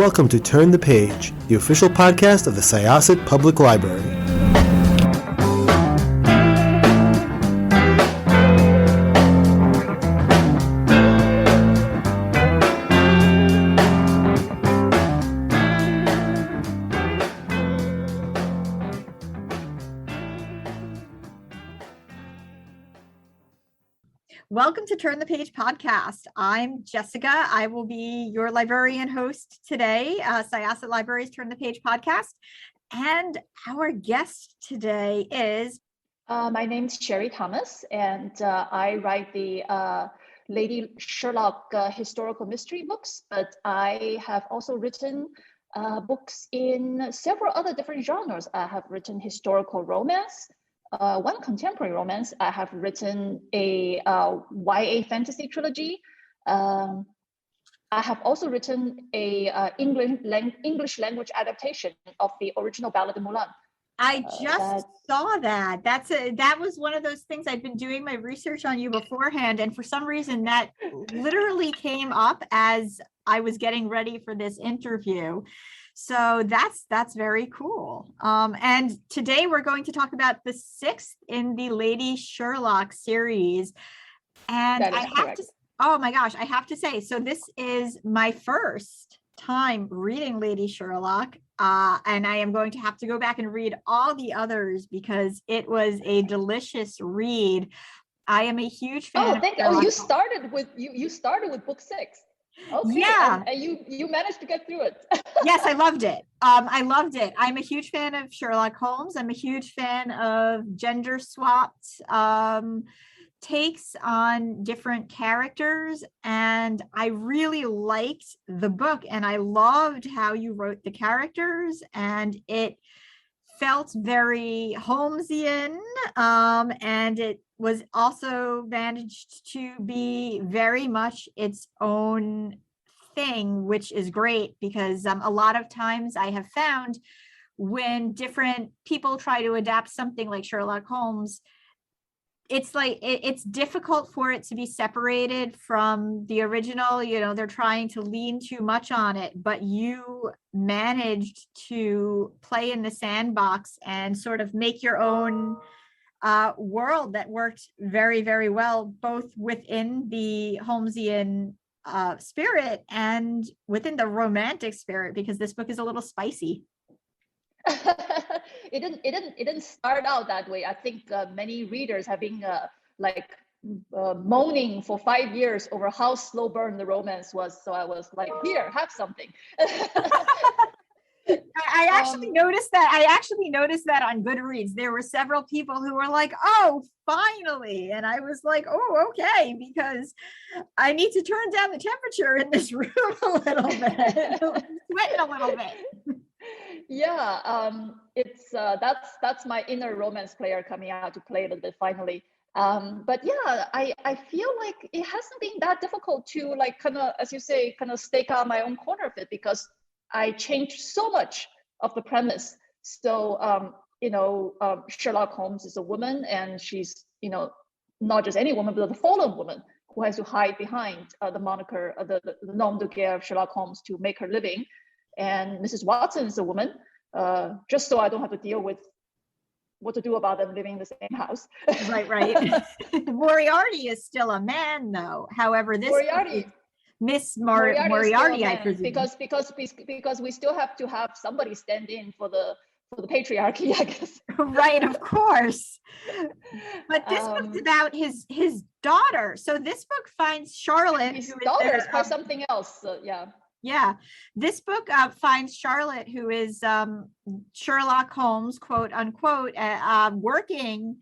welcome to Turn the Page, the official podcast of the Syosset Public Library. Welcome to Turn the Page podcast. I'm Jessica. I will be your librarian host today, Syosset Library's Turn the Page podcast. And our guest today is... My name's Sherry Thomas, and I write the Lady Sherlock historical mystery books, but I have also written books in several other different genres. I have written historical romance, one contemporary romance. I have written a YA fantasy trilogy. I have also written a English language adaptation of the original Ballad of Mulan. I just saw that. That was one of those things. I'd been doing my research on you beforehand, and for some reason that literally came up as I was getting ready for this interview. So that's very cool. And today we're going to talk about the sixth in the Lady Sherlock series. And I have to, oh my gosh, I have to say, so this is my first time reading Lady Sherlock. And I am going to have to go back and read all the others because it was a delicious read. I am a huge fan. You started with book 6. Okay, yeah, and you managed to get through it. Yes, I loved it. I loved it. I'm a huge fan of Sherlock Holmes. I'm a huge fan of gender swapped takes on different characters, and I really liked the book, and I loved how you wrote the characters, and it felt very Holmesian, and it was also managed to be very much its own thing, which is great because a lot of times I have found when different people try to adapt something like Sherlock Holmes, it's like it's difficult for it to be separated from the original. You know, they're trying to lean too much on it, but you managed to play in the sandbox and sort of make your own world that worked very, very well, both within the Holmesian spirit and within the romantic spirit, because this book is a little spicy. It didn't start out that way. I think many readers have been moaning for 5 years over how slow burn the romance was. So I was like, here, have something. I actually noticed that. I actually noticed that on Goodreads. There were several people who were like, oh, finally. And I was like, oh, okay, because I need to turn down the temperature in this room a little bit. Sweating a little bit. Yeah, it's that's my inner romance player coming out to play a little bit finally. But yeah, I feel like it hasn't been that difficult to like kind of, as you say, kind of stake out my own corner of it, because I changed so much of the premise. So Sherlock Holmes is a woman, and she's not just any woman, but the fallen woman who has to hide behind the moniker, the nom de guerre of Sherlock Holmes to make her living. And Mrs. Watson is a woman, just so I don't have to deal with what to do about them living in the same house. Right. Moriarty is still a man, though. However, this Moriarty. Miss Moriarty, I presume, because we still have to have somebody stand in for the patriarchy, I guess. Right, of course. But this book's about his daughter. So this book finds Charlotte. His daughter is quite something else. Yeah. Yeah, this book finds Charlotte, who is Sherlock Holmes, quote unquote, working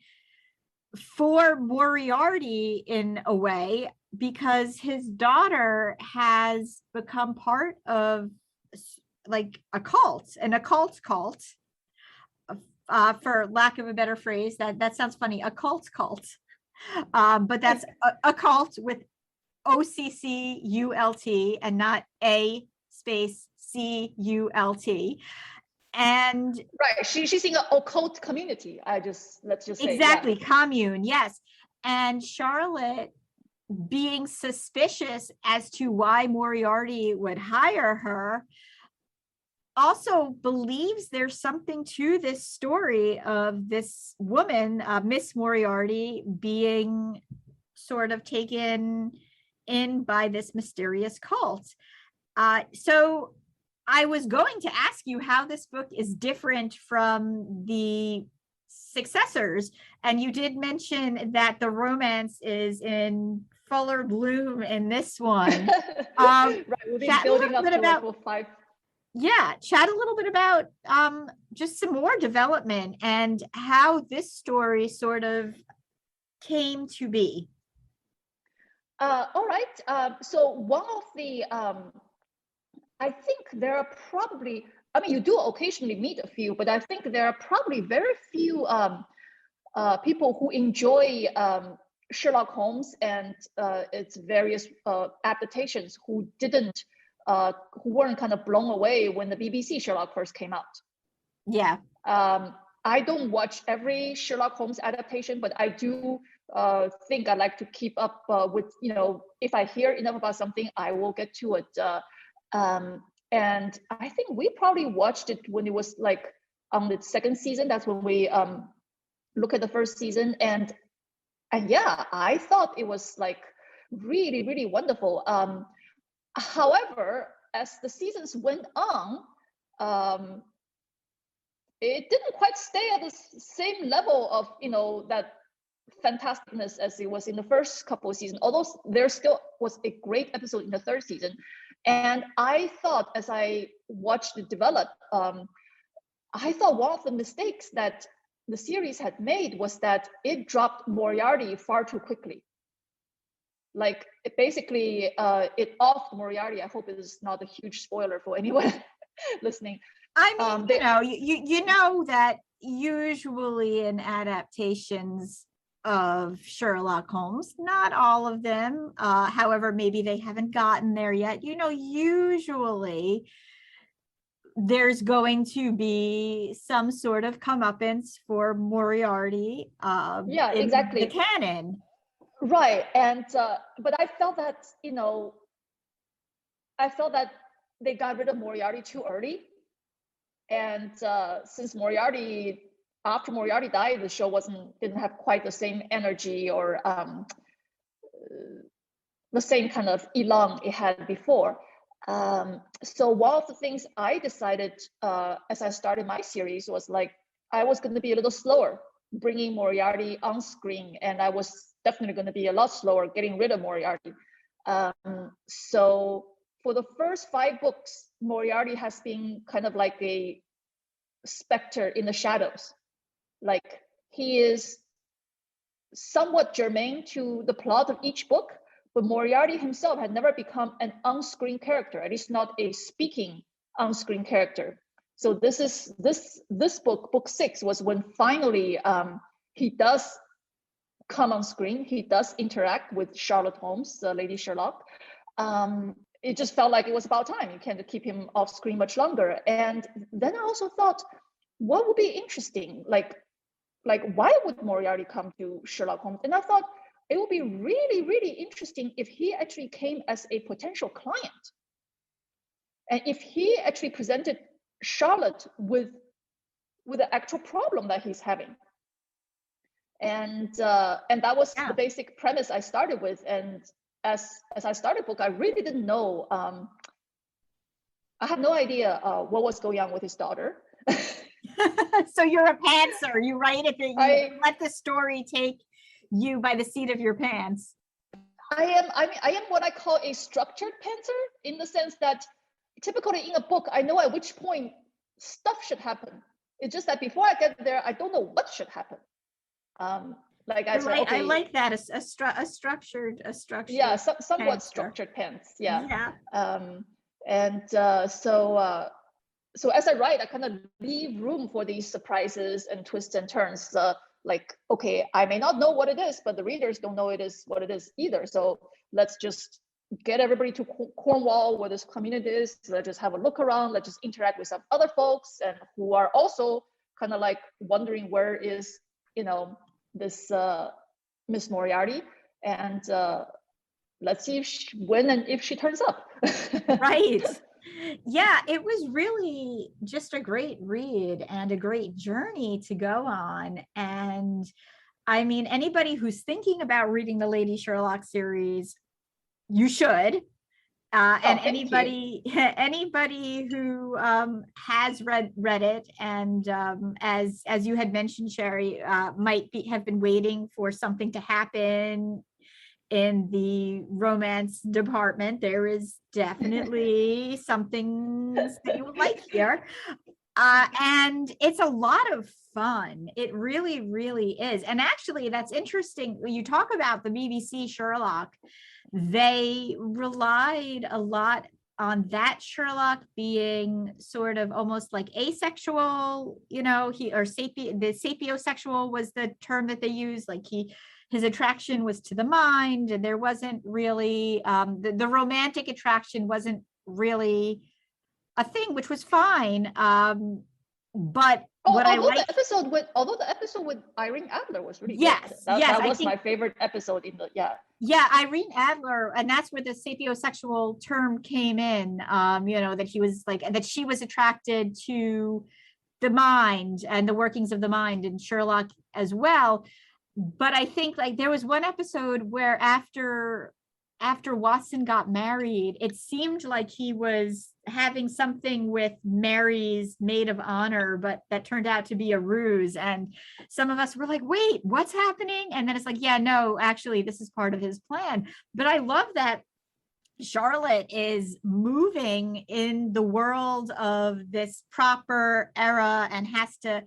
for Moriarty in a way, because his daughter has become part of like an occult cult, for lack of a better phrase. That sounds funny, occult cult, but that's a cult with OCCULT and not A space CULT. And right, she's in an occult community. Let's just say exactly, yeah. Commune, yes. And Charlotte, being suspicious as to why Moriarty would hire her, also believes there's something to this story of this woman, Miss Moriarty, being sort of taken in by this mysterious cult. So I was going to ask you how this book is different from the successors, and you did mention that the romance is in fuller bloom in this one. Right, we've been Chat a building little up bit to about level 5. yeah, chat a little bit about just some more development and how this story sort of came to be. All right. So one of the, I think there are probably, I mean, you do occasionally meet a few, but I think there are probably very few people who enjoy Sherlock Holmes and its various adaptations who weren't kind of blown away when the BBC Sherlock first came out. Yeah. I don't watch every Sherlock Holmes adaptation, but I do think I like to keep up with, if I hear enough about something, I will get to it. And I think we probably watched it when it was like on the second season. That's when we look at the first season. And yeah, I thought it was like really, really wonderful. However, as the seasons went on, it didn't quite stay at the same level of, that fantasticness as it was in the first couple of seasons, although there still was a great episode in the third season. And I thought, as I watched it develop, I thought one of the mistakes that the series had made was that it dropped Moriarty far too quickly. Like, it basically, it offed Moriarty. I hope it is not a huge spoiler for anyone listening. I mean, you know that usually in adaptations of Sherlock Holmes, not all of them, however, maybe they haven't gotten there yet, usually there's going to be some sort of comeuppance for Moriarty Yeah, in exactly. the canon. Right. And but I felt that, they got rid of Moriarty too early. And since after Moriarty died, the show didn't have quite the same energy or the same kind of elan it had before. So one of the things I decided as I started my series was like, I was going to be a little slower bringing Moriarty on screen, and I was definitely going to be a lot slower getting rid of Moriarty. So for the first 5 books, Moriarty has been kind of like a specter in the shadows. Like, he is somewhat germane to the plot of each book, but Moriarty himself had never become an on-screen character, at least not a speaking on-screen character. So this book 6, was when finally he does come on screen. He does interact with Sherlock Holmes, Lady Sherlock. It just felt like it was about time. You can't keep him off screen much longer. And then I also thought, what would be interesting? Like why would Moriarty come to Sherlock Holmes? And I thought it would be really, really interesting if he actually came as a potential client. And if he actually presented Charlotte with the actual problem that he's having. And that was the basic premise I started with. And as I started the book, I really didn't know. I had no idea what was going on with his daughter. So you're a pantser. You write it, you let the story take you by the seat of your pants. I am what I call a structured pantser, in the sense that typically in a book, I know at which point stuff should happen. It's just that before I get there, I don't know what should happen. Like I said, okay. I like that, a structured. Yeah, somewhat pantser. Structured pants. Yeah. So as I write, I kind of leave room for these surprises and twists and turns. Like, okay, I may not know what it is, but the readers don't know what it is either. So let's just get everybody to Cornwall, where this community is. Let's just have a look around. Let's just interact with some other folks and who are also kind of like wondering where is, this Miss Moriarty, and let's see when and if she turns up. Right. Yeah, it was really just a great read and a great journey to go on. And I mean, anybody who's thinking about reading the Lady Sherlock series, you should. And Thank you. anybody who has read it, and as you had mentioned, Sherry, have been waiting for something to happen in the romance department, there is definitely something that you will like here. And it's a lot of fun. It really, really is. And actually, that's interesting. When you talk about the BBC Sherlock, they relied a lot on that Sherlock being sort of almost like asexual, you know, the sapiosexual was the term that they used. Like his attraction was to the mind, and there wasn't really the romantic attraction wasn't really a thing, which was fine. But what I like, although the episode with Irene Adler was really yes, good. yes, That was my favorite episode in the Yeah, Irene Adler, and that's where the sapiosexual term came in. You know, that he was like that she was attracted to the mind and the workings of the mind, and Sherlock as well. But I think like there was one episode where after Watson got married, it seemed like he was having something with Mary's maid of honor, but that turned out to be a ruse. And some of us were like, wait, what's happening? And then it's like, yeah, no, actually, this is part of his plan. But I love that Charlotte is moving in the world of this proper era and has to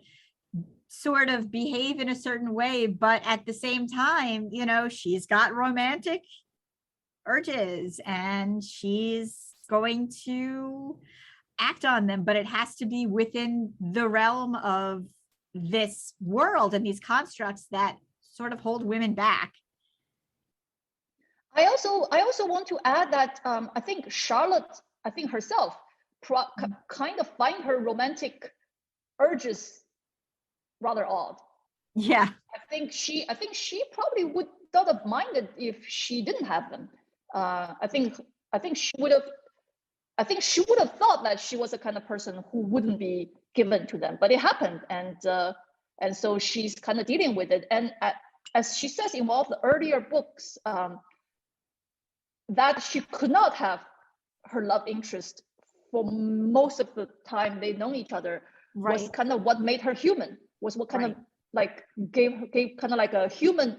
sort of behave in a certain way, but at the same time, you know, she's got romantic urges and she's going to act on them, but it has to be within the realm of this world and these constructs that sort of hold women back. I also want to add that I think Charlotte, herself kind of find her romantic urges rather odd. Yeah. I think she probably would not have minded if she didn't have them. I think she would have thought that she was the kind of person who wouldn't be given to them, but it happened, and so she's kind of dealing with it. And as she says in one of the earlier books, that she could not have her love interest for most of the time they've known each other, right, was kind of what made her human, was what kind, right, of like gave kind of like a human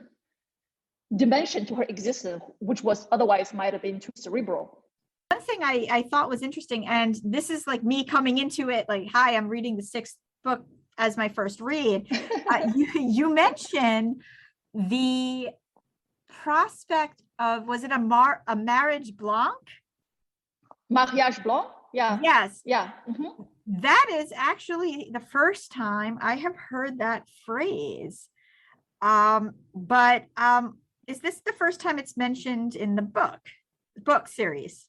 dimension to her existence, which was otherwise might have been too cerebral. One thing I thought was interesting, and this is like me coming into it like, hi, I'm reading the 6th book as my first read. You mentioned the prospect of, was it a marriage blanc? Mariage blanc? Yeah. Yes. Yeah. Mm-hmm. That is actually the first time I have heard that phrase. But is this the first time it's mentioned in the book series?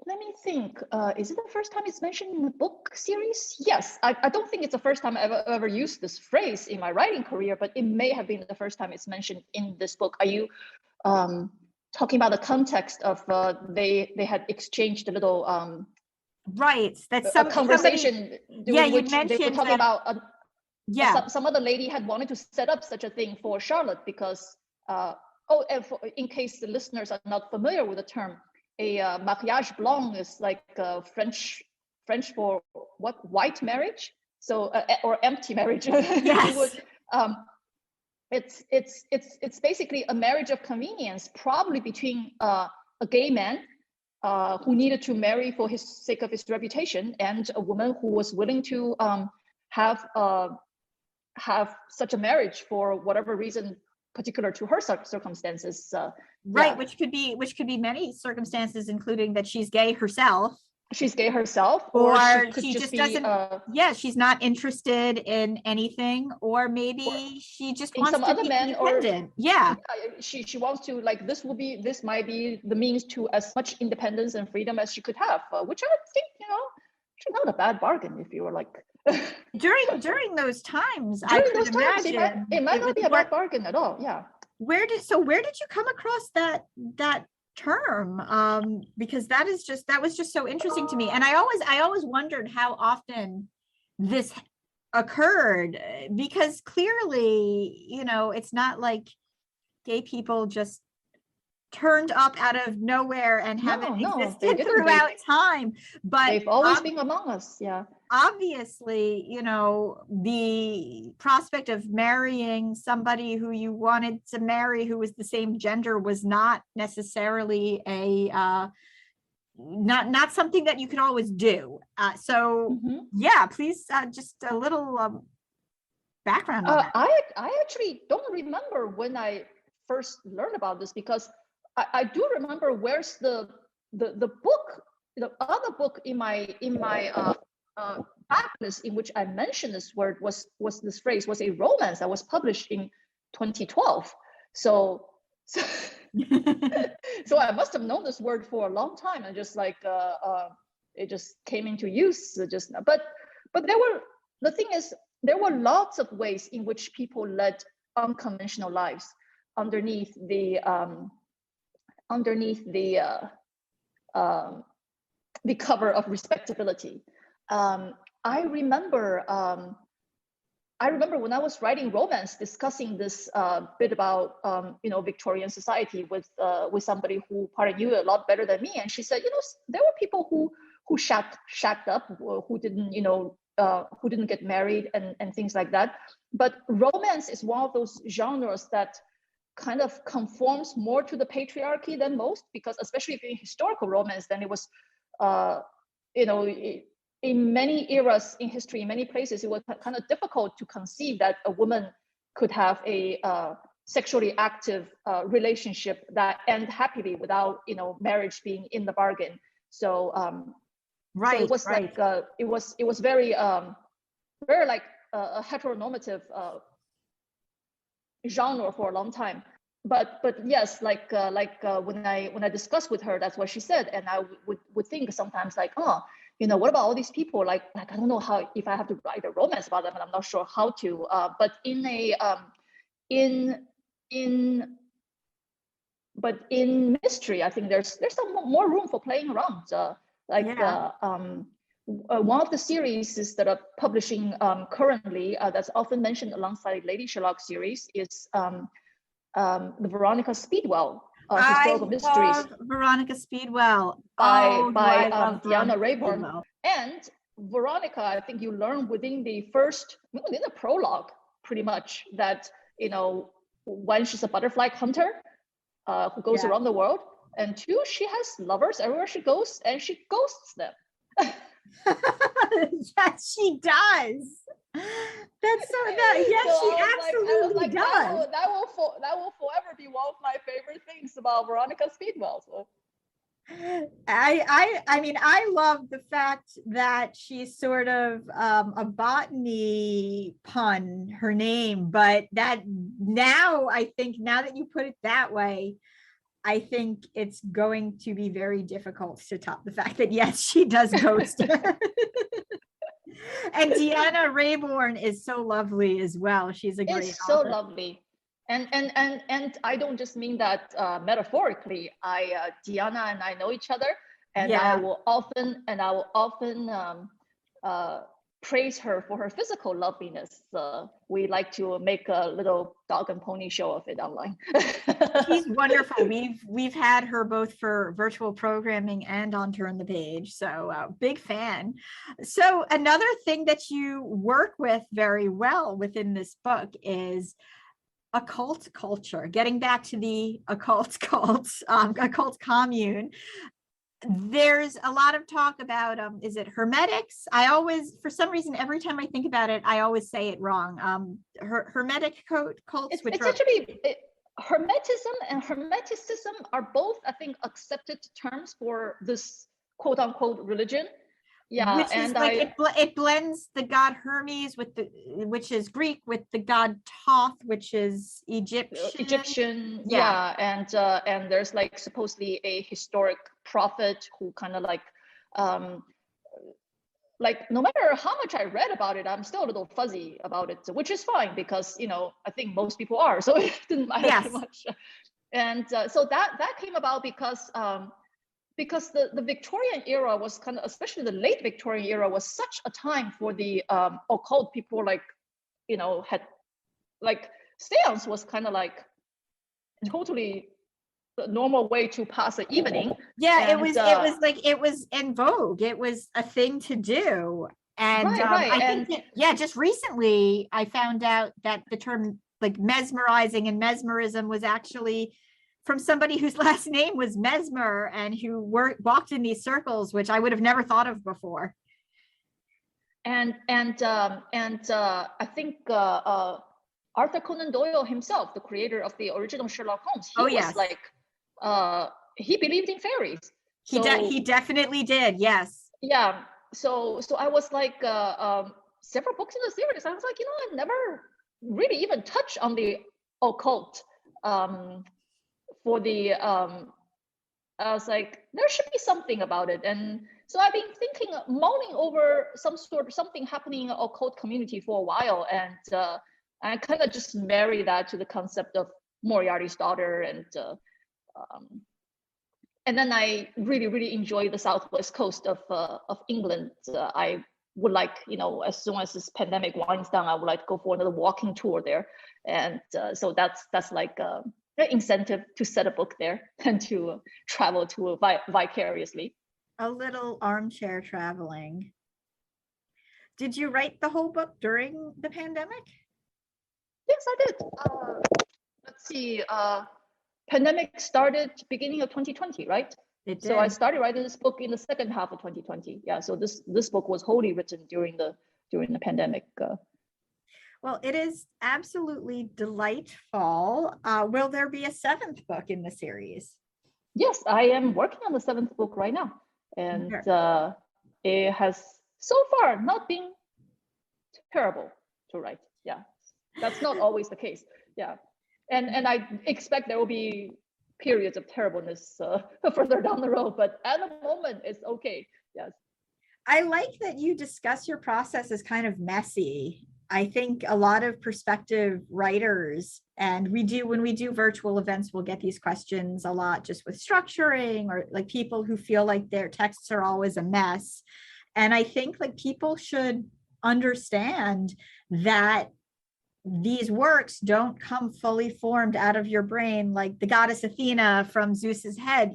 Let me think. Is it the first time it's mentioned in the book series? Yes. I don't think it's the first time I've ever used this phrase in my writing career, but it may have been the first time it's mentioned in this book. Are you talking about the context of they had exchanged a little right, that's some conversation? Yeah, you mentioned they were talking that, about yeah, some other lady had wanted to set up such a thing for Charlotte because in case the listeners are not familiar with the term, a mariage blanc is like French for what, white marriage, so or empty marriage. Yes. It's basically a marriage of convenience, probably between a gay man who needed to marry for his sake of his reputation, and a woman who was willing to have such a marriage for whatever reason particular to her circumstances. Right, yeah. which could be many circumstances, including that she's gay herself. She's gay herself, or she just doesn't. Yeah, she's not interested in anything, or maybe she just wants some to other be man, independent. Or yeah, she wants to, like, this might be the means to as much independence and freedom as she could have, which I think, she's not a bad bargain if you were like. during those times, it might not be a bad bargain at all. Yeah. Where did you come across that term, because that was just so interesting to me. And I always wondered how often this occurred, because clearly, it's not like gay people just turned up out of nowhere and haven't existed throughout time, but they've always been among us. Yeah, obviously, the prospect of marrying somebody who you wanted to marry who was the same gender was not necessarily not something that you could always do. Yeah, please, just a little background on that. I actually don't remember when I first learned about this, because I do remember where's the book, the other book in my backlist in which I mentioned this word was this phrase, was a romance that was published in 2012. So I must have known this word for a long time, and just like it just came into use just now. But the thing is, there were lots of ways in which people led unconventional lives underneath the cover of respectability. I remember when I was writing romance, discussing this bit about Victorian society with somebody who probably knew a lot better than me, and she said, there were people who shacked up, who didn't get married and things like that. But romance is one of those genres that kind of conforms more to the patriarchy than most, because especially if you're in historical romance, then it was, in many eras in history, in many places, it was kind of difficult to conceive that a woman could have a sexually active relationship that end happily without, marriage being in the bargain. So, right. So it was right. like it was very very like a heteronormative genre for a long time. But yes, like when I discussed with her, that's what she said, and I would think sometimes like, what about all these people? Like I don't know if I have to write a romance about them, and I'm not sure how to. But in mystery, I think there's some more room for playing around. One of the series that are publishing currently, that's often mentioned alongside Lady Sherlock series, is the Veronica Speedwell historical mysteries. Veronica Speedwell by Deanna Raybourne. And Veronica, I think you learn within the prologue, pretty much, that one, she's a butterfly hunter who goes around the world, and two, she has lovers everywhere she goes, and she ghosts them. Yes, she does. That's so that. Yes, so she absolutely does. That will forever be one of my favorite things about Veronica Speedwell. So. I mean, I love the fact that she's sort of a botany pun, her name, but that now I think, now that you put it that way, I think it's going to be very difficult to top the fact that, yes, she does ghost her. And Deanna Raybourne is so lovely as well. She's a great author. So lovely. And I don't just mean that metaphorically. Deanna and I know each other, and I will often praise her for her physical loveliness. We like to make a little dog and pony show of it online. She's wonderful. We've had her both for virtual programming and on Turn the Page. So big fan. So another thing that you work with very well within this book is occult culture. Getting back to the occult commune. There's a lot of talk about, is it Hermetics? I always, for some reason, every time I think about it, I always say it wrong. Hermetic cults. It's actually, Hermetism and Hermeticism are both, I think, accepted terms for this quote unquote religion. Yeah, which is like it blends the god Hermes with which is Greek, with the god Thoth, which is Egyptian. Yeah, and there's like supposedly a historic prophet who kind of like no matter how much I read about it, I'm still a little fuzzy about it, which is fine, because I think most people are, so it didn't matter too much. And so that came about because the Victorian era was kind of, especially the late Victorian era, was such a time for the occult people, like, had like seance was kind of like totally the normal way to pass the evening. Yeah, it was in vogue. It was a thing to do. And right. I think just recently I found out that the term like mesmerizing and mesmerism was actually from somebody whose last name was Mesmer and who walked in these circles, which I would have never thought of before. And I think Arthur Conan Doyle himself, the creator of the original Sherlock Holmes, he was like, he believed in fairies. He definitely did. Yes. Yeah. So I was like, several books in the series, I was like, I never really even touched on the occult. For the I was like, there should be something about it. And so I've been mulling over something happening in the occult community for a while. And I kind of just marry that to the concept of Moriarty's daughter. And then I really, really enjoy the southwest coast of England. I would like, as soon as this pandemic winds down, I would like to go for another walking tour there. And so that's like an incentive to set a book there and to travel to vicariously. A little armchair traveling. Did you write the whole book during the pandemic? Yes, I did. Let's see. Pandemic started beginning of 2020, right? It did. So I started writing this book in the second half of 2020. Yeah. So this book was wholly written during the pandemic. Well, it is absolutely delightful. Will there be a seventh book in the series? Yes, I am working on the seventh book right now, and it has so far not been terrible to write. Yeah, that's not always the case. Yeah, and I expect there will be periods of terribleness further down the road, but at the moment it's okay. Yes. I like that you discuss your process as kind of messy. I think a lot of prospective writers, and when we do virtual events, we'll get these questions a lot just with structuring, or like people who feel like their texts are always a mess. And I think like people should understand that these works don't come fully formed out of your brain, like the goddess Athena from Zeus's head.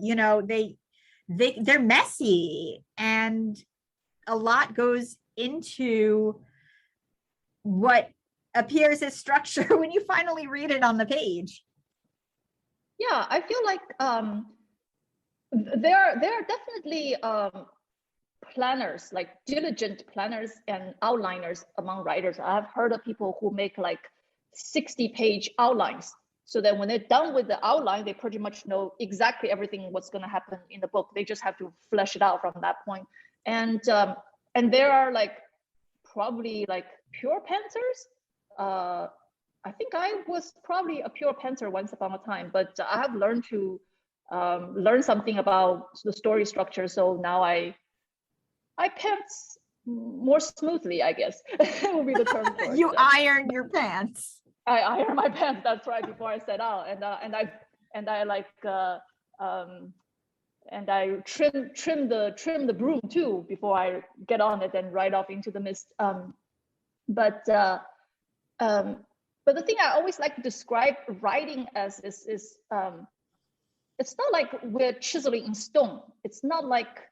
They're messy, and a lot goes into what appears as structure when you finally read it on the page. Yeah, I feel like there are definitely planners, like diligent planners and outliners among writers. I've heard of people who make like 60-page outlines, so that when they're done with the outline, they pretty much know exactly everything what's going to happen in the book. They just have to flesh it out from that point. And there are like probably like pure pantsers. I think I was probably a pure pantser once upon a time, but I have learned to learn something about the story structure. So now I pants more smoothly, I guess. Would be the term for it. You iron your pants. I iron my pants. That's right. Before I set out, and I like and I trim the broom too before I get on it and ride off into the mist. But the thing I always like to describe writing as is it's not like we're chiseling in stone. It's not like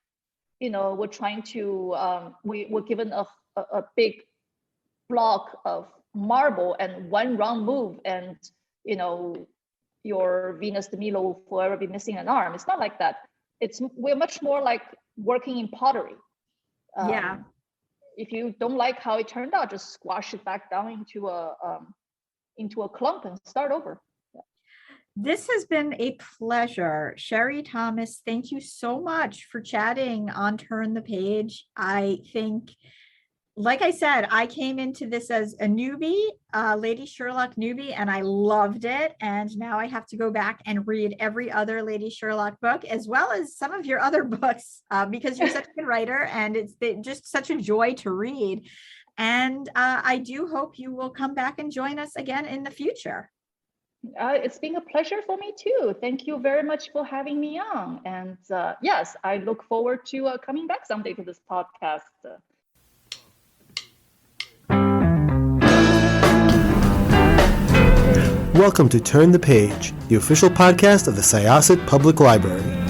we're trying to we're given a big block of marble and one wrong move and your Venus de Milo will forever be missing an arm. It's not like that. We're much more like working in pottery. Yeah. If you don't like how it turned out, just squash it back down into a clump and start over. Yeah. This has been a pleasure. Sherry Thomas, thank you so much for chatting on Turn the Page. I think, like I said, I came into this as a newbie, Lady Sherlock newbie, and I loved it. And now I have to go back and read every other Lady Sherlock book, as well as some of your other books, because you're such a good writer, and it's just such a joy to read. And I do hope you will come back and join us again in the future. It's been a pleasure for me too. Thank you very much for having me on. And yes, I look forward to coming back someday to this podcast. Welcome to Turn the Page, the official podcast of the Syosset Public Library.